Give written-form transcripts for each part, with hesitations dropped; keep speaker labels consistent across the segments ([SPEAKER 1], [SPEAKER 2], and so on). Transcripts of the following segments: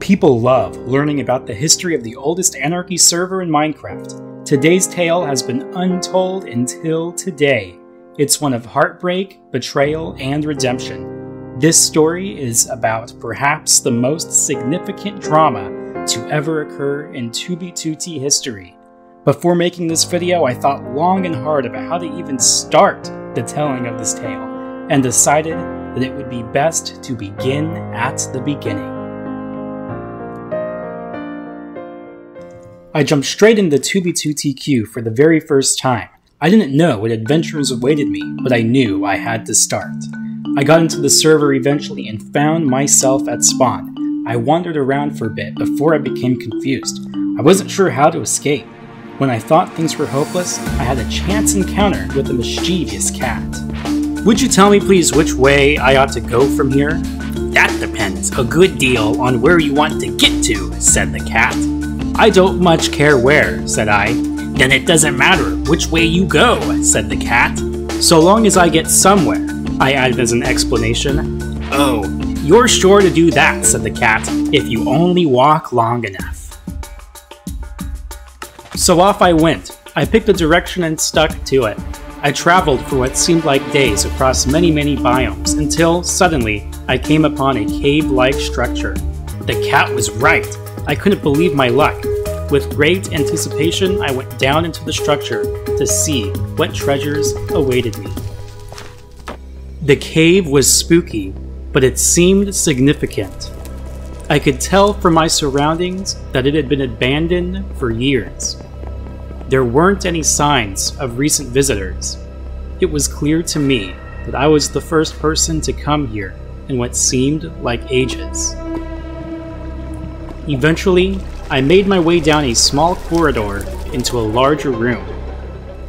[SPEAKER 1] People love learning about the history of the oldest anarchy server in Minecraft. Today's tale has been untold until today. It's one of heartbreak, betrayal, and redemption. This story is about perhaps the most significant drama to ever occur in 2B2T history. Before making this video, I thought long and hard about how to even start the telling of this tale, and decided that it would be best to begin at the beginning. I jumped straight into 2B2TQ for the very first time. I didn't know what adventures awaited me, but I knew I had to start. I got into the server eventually and found myself at spawn. I wandered around for a bit before I became confused. I wasn't sure how to escape. When I thought things were hopeless, I had a chance encounter with a mischievous cat. "Would you tell me please which way I ought to go from here?"
[SPEAKER 2] "That depends a good deal on where you want to get to," said the cat.
[SPEAKER 1] "I don't much care where," said I.
[SPEAKER 2] "Then it doesn't matter which way you go," said the cat.
[SPEAKER 1] "So long as I get somewhere," I added as an explanation.
[SPEAKER 2] "Oh, you're sure to do that," said the cat, "if you only walk long enough."
[SPEAKER 1] So off I went. I picked a direction and stuck to it. I traveled for what seemed like days across many biomes, until, suddenly, I came upon a cave-like structure. The cat was right. I couldn't believe my luck. With great anticipation, I went down into the structure to see what treasures awaited me. The cave was spooky, but it seemed significant. I could tell from my surroundings that it had been abandoned for years. There weren't any signs of recent visitors. It was clear to me that I was the first person to come here in what seemed like ages. Eventually, I made my way down a small corridor into a larger room.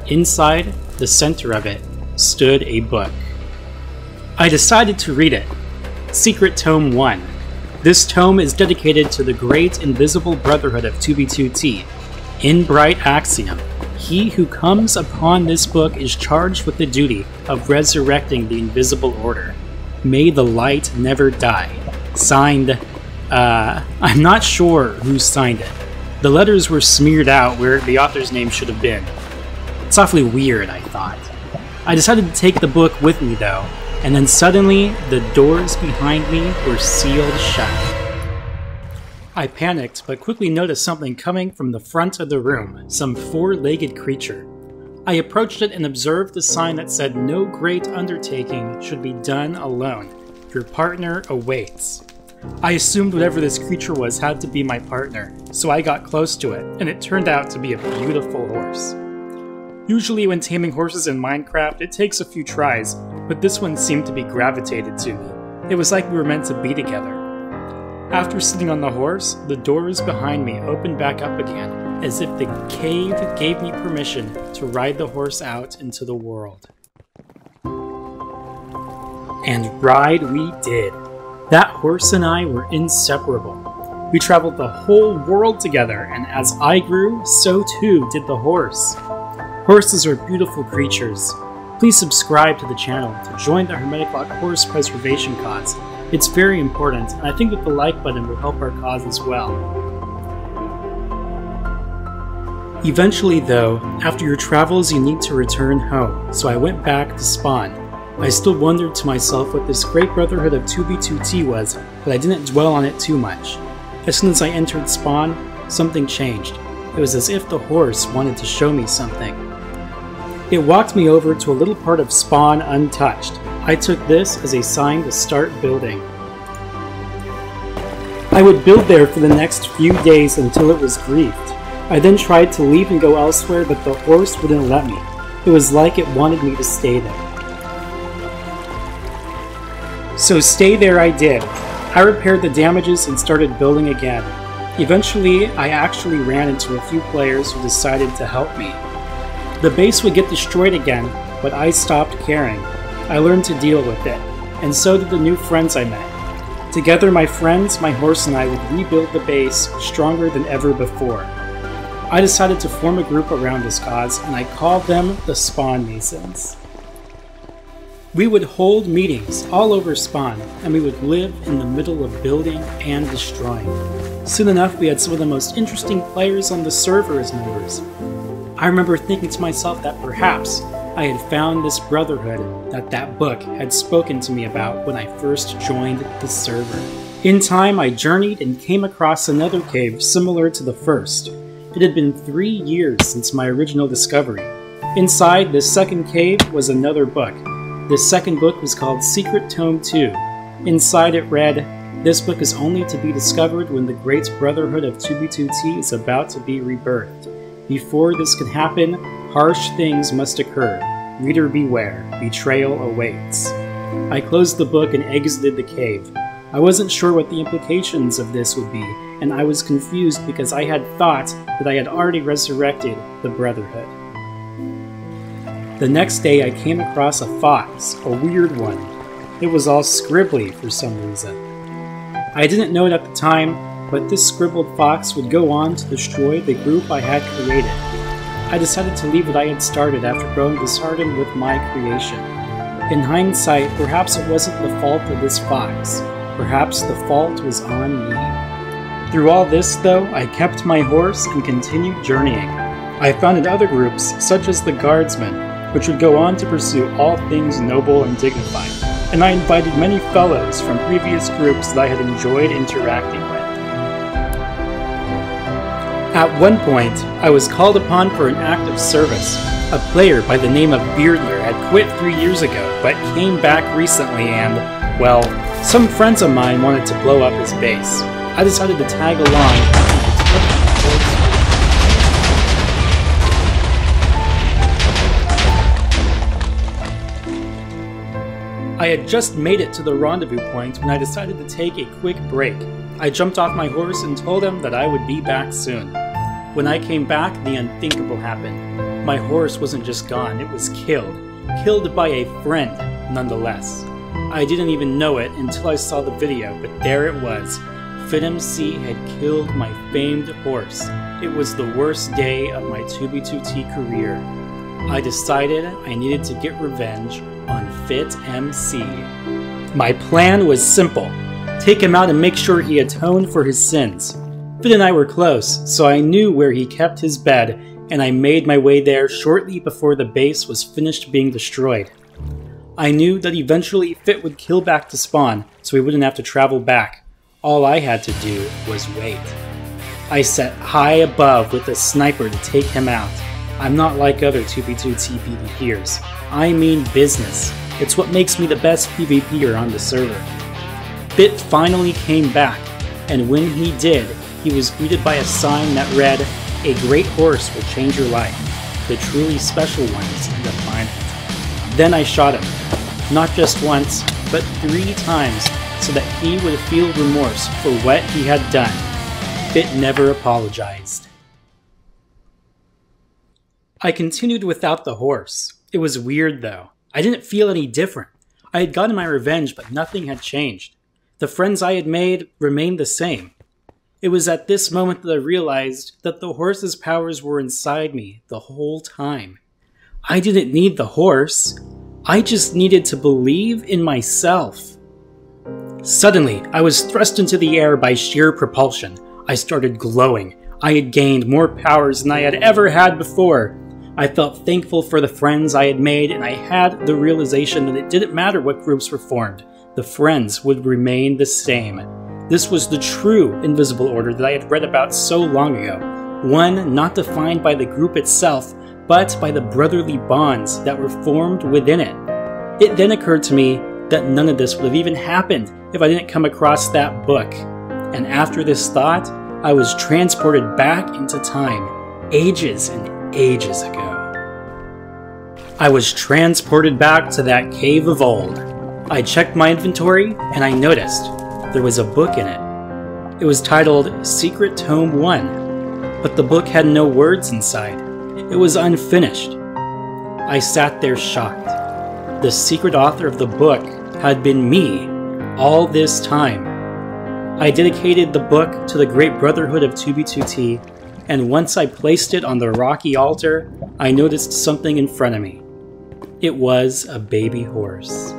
[SPEAKER 1] Inside, the center of it, stood a book. I decided to read it. Secret Tome 1. This tome is dedicated to the great invisible brotherhood of 2B2T. In bright axiom, he who comes upon this book is charged with the duty of resurrecting the invisible order. May the light never die. Signed, I'm not sure who signed it. The letters were smeared out where the author's name should have been. It's awfully weird, I thought. I decided to take the book with me though, and then suddenly the doors behind me were sealed shut. I panicked, but quickly noticed something coming from the front of the room, some four-legged creature. I approached it and observed the sign that said no great undertaking should be done alone. Your partner awaits. I assumed whatever this creature was had to be my partner, so I got close to it, and it turned out to be a beautiful horse. Usually when taming horses in Minecraft, it takes a few tries, but this one seemed to be gravitated to me. It was like we were meant to be together. After sitting on the horse, the doors behind me opened back up again, as if the cave gave me permission to ride the horse out into the world. And ride we did. That horse and I were inseparable. We traveled the whole world together, and as I grew, so too did the horse. Horses are beautiful creatures. Please subscribe to the channel to join the Hermetic Lock Horse Preservation cause. It's very important, and I think that the like button will help our cause as well. Eventually though, after your travels you need to return home, so I went back to spawn. I still wondered to myself what this great brotherhood of 2B2T was, but I didn't dwell on it too much. As soon as I entered spawn, something changed. It was as if the horse wanted to show me something. It walked me over to a little part of spawn untouched. I took this as a sign to start building. I would build there for the next few days until it was griefed. I then tried to leave and go elsewhere, but the horse wouldn't let me. It was like it wanted me to stay there. So stay there I did. I repaired the damages and started building again. Eventually, I actually ran into a few players who decided to help me. The base would get destroyed again, but I stopped caring. I learned to deal with it, and so did the new friends I met. Together, my friends, my horse, and I would rebuild the base stronger than ever before. I decided to form a group around this cause, and I called them the Spawn Masons. We would hold meetings all over Spawn, and we would live in the middle of building and destroying. Soon enough, we had some of the most interesting players on the server as members. I remember thinking to myself that perhaps I had found this brotherhood that book had spoken to me about when I first joined the server. In time, I journeyed and came across another cave similar to the first. It had been 3 years since my original discovery. Inside this second cave was another book. This second book was called Secret Tome 2. Inside it read, "This book is only to be discovered when the Great Brotherhood of 2B2T is about to be rebirthed. Before this can happen, harsh things must occur. Reader beware, betrayal awaits." I closed the book and exited the cave. I wasn't sure what the implications of this would be, and I was confused because I had thought that I had already resurrected the Brotherhood. The next day I came across a fox, a weird one. It was all scribbly for some reason. I didn't know it at the time, but this scribbled fox would go on to destroy the group I had created. I decided to leave what I had started after growing disheartened with my creation. In hindsight, perhaps it wasn't the fault of this fox. Perhaps the fault was on me. Through all this, though, I kept my horse and continued journeying. I founded other groups, such as the Guardsmen, which would go on to pursue all things noble and dignified, and I invited many fellows from previous groups that I had enjoyed interacting with. At one point, I was called upon for an act of service. A player by the name of Beardler had quit 3 years ago, but came back recently and, well, some friends of mine wanted to blow up his base. I decided to tag along. I had just made it to the rendezvous point when I decided to take a quick break. I jumped off my horse and told him that I would be back soon. When I came back, the unthinkable happened. My horse wasn't just gone, it was killed. Killed by a friend, nonetheless. I didn't even know it until I saw the video, but there it was. FitMC had killed my famed horse. It was the worst day of my 2B2T career. I decided I needed to get revenge on FitMC. My plan was simple. Take him out and make sure he atoned for his sins. Fit and I were close, so I knew where he kept his bed, and I made my way there shortly before the base was finished being destroyed. I knew that eventually Fit would kill back to spawn, so he wouldn't have to travel back. All I had to do was wait. I set high above with a sniper to take him out. I'm not like other 2v2T PvPers. I mean business. It's what makes me the best PvPer on the server. Fit finally came back, and when he did, he was greeted by a sign that read, "A great horse will change your life. The truly special ones end up finding it." Then I shot him. Not just once, but 3 times, so that he would feel remorse for what he had done. Fit never apologized. I continued without the horse. It was weird though. I didn't feel any different. I had gotten my revenge, but nothing had changed. The friends I had made remained the same. It was at this moment that I realized that the horse's powers were inside me the whole time. I didn't need the horse. I just needed to believe in myself. Suddenly, I was thrust into the air by sheer propulsion. I started glowing. I had gained more powers than I had ever had before. I felt thankful for the friends I had made, and I had the realization that it didn't matter what groups were formed. The friends would remain the same. This was the true invisible order that I had read about so long ago. One not defined by the group itself, but by the brotherly bonds that were formed within it. It then occurred to me that none of this would have even happened if I didn't come across that book. And after this thought, I was transported back into time, ages and ages ago. I was transported back to that cave of old. I checked my inventory and I noticed there was a book in it. It was titled Secret Tome 1, but the book had no words inside. It was unfinished. I sat there shocked. The secret author of the book had been me all this time. I dedicated the book to the Great Brotherhood of 2B2T, and once I placed it on the rocky altar, I noticed something in front of me. It was a baby horse.